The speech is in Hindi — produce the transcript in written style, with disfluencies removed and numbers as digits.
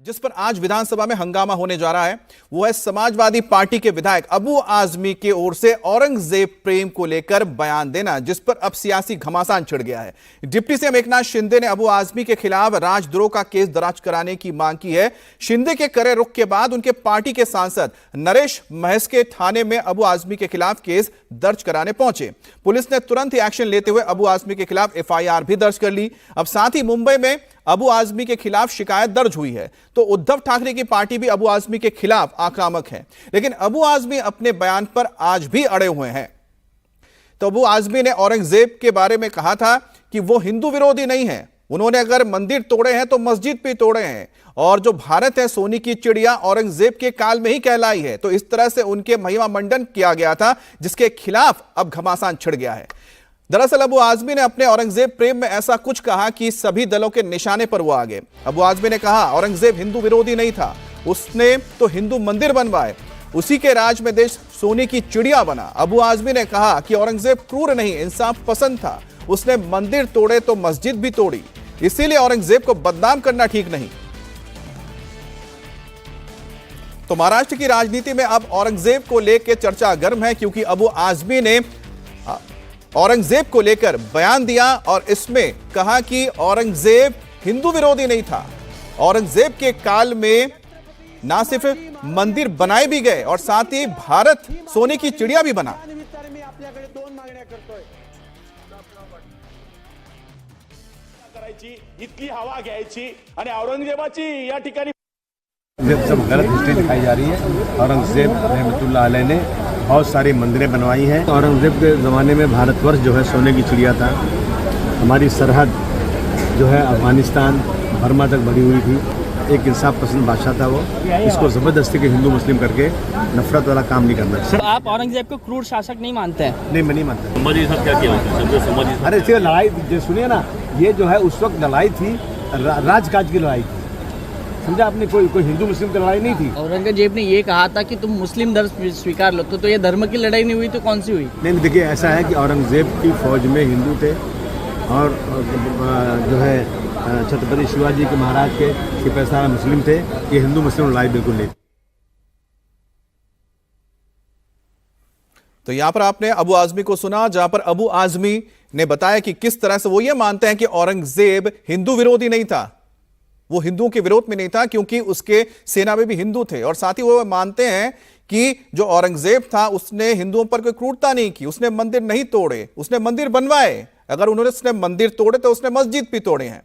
जिस पर आज विधानसभा में हंगामा होने जा रहा है वो है समाजवादी पार्टी के विधायक अबू आजमी की ओर से औरंगजेब प्रेम को लेकर बयान देना, जिस पर अब सियासी घमासान छिड़ गया है। डिप्टी सीएम एकनाथ शिंदे ने अबू आजमी के खिलाफ राजद्रोह का केस दर्ज कराने की मांग की है। शिंदे के करे रुख के बाद उनके पार्टी के सांसद नरेश महस के थाने में अबू आजमी के खिलाफ केस दर्ज कराने पहुंचे। पुलिस ने तुरंत ही एक्शन लेते हुए अबू आजमी के खिलाफ एफआईआर भी दर्ज कर ली। अब साथ ही मुंबई में अबू आजमी के खिलाफ शिकायत दर्ज हुई है। तो उद्धव ठाकरे की पार्टी भी अबू आजमी के खिलाफ आक्रामक है, लेकिन अबू आजमी अपने बयान पर आज भी अड़े हुए हैं। तो अबू आजमी ने औरंगजेब के बारे में कहा था कि वो हिंदू विरोधी नहीं है, उन्होंने अगर मंदिर तोड़े हैं तो मस्जिद भी तोड़े हैं, और जो भारत है सोने की चिड़िया औरंगजेब के काल में ही कहलाई है। तो इस तरह से उनके महिमा मंडन किया गया था, जिसके खिलाफ अब घमासान छिड़ गया है। दरअसल अबू आजमी ने अपने औरंगजेब प्रेम में ऐसा कुछ कहा कि सभी दलों के निशाने पर वो आ गए। अबू आजमी ने कहा औरंगजेब हिंदू विरोधी नहीं था, उसने तो हिंदू मंदिर बनवाए, उसी के राज में देश सोने की चिड़िया बना। अबू आजमी ने कहा कि औरंगजेब क्रूर नहीं, इंसाफ पसंद था, उसने मंदिर तोड़े तो मस्जिद भी तोड़ी, इसीलिए औरंगजेब को बदनाम करना ठीक नहीं। तो महाराष्ट्र की राजनीति में अब औरंगजेब को लेकर चर्चा गर्म है, क्योंकि अबू आजमी ने औरंगजेब को लेकर बयान दिया और इसमें कहा कि औरंगजेब हिंदू विरोधी नहीं था, औरंगजेब के काल में ना सिर्फ मंदिर बनाए भी गए और साथ ही भारत सोने की चिड़िया भी बना। इतकी हवा घ्यायची आणि औरंगजेबाची या ठिकाणी सब गलत हिस्ट्री दिखाई जा रही है। औरंगजेब रहमतुल्लाह अलैह ने बहुत सारी मंदिरें बनवाई हैं। औरंगजेब के ज़माने में भारतवर्ष जो है सोने की चिड़िया था। हमारी सरहद जो है अफगानिस्तान बर्मा तक बढ़ी हुई थी। एक इंसाफ पसंद बादशाह था वो, इसको ज़बरदस्ती के हिंदू मुस्लिम करके नफरत वाला काम नहीं करना। सर आप औरंगजेब को क्रूर शासक नहीं मानते हैं? नहीं, मैं नहीं मानता। संभाजी साहब क्या किया? अरे सिर्फ लड़ाई जो सुनिए ना, ये जो है उस वक्त लड़ाई थी, राजकाज की लड़ाई थी, समझा आपने? कोई हिंदू मुस्लिम की लड़ाई नहीं थी। औरंगजेब ने ये कहा था कि तुम मुस्लिम धर्म स्वीकार लो, तो ये धर्म की लड़ाई नहीं हुई तो कौन सी हुई? नहीं, देखिए ऐसा है कि औरंगजेब की फौज में हिंदू थे और जो है छत्रपति शिवाजी के महाराज के सिपाही सारा मुस्लिम थे। ये हिंदू मुस्लिम लड़ाई बिल्कुल नहीं। तो यहां पर आपने अबू आजमी को सुना, जहां पर अबू आजमी ने बताया कि किस तरह से वो ये मानते हैं कि औरंगजेब हिंदू विरोधी नहीं था, वो हिंदुओं के विरोध में नहीं था, क्योंकि उसके सेना में भी हिंदू थे। और साथ ही वो मानते हैं कि जो औरंगजेब था उसने हिंदुओं पर कोई क्रूरता नहीं की, उसने मंदिर नहीं तोड़े, उसने मंदिर बनवाए। अगर उसने मंदिर तोड़े तो उसने मस्जिद भी तोड़े हैं।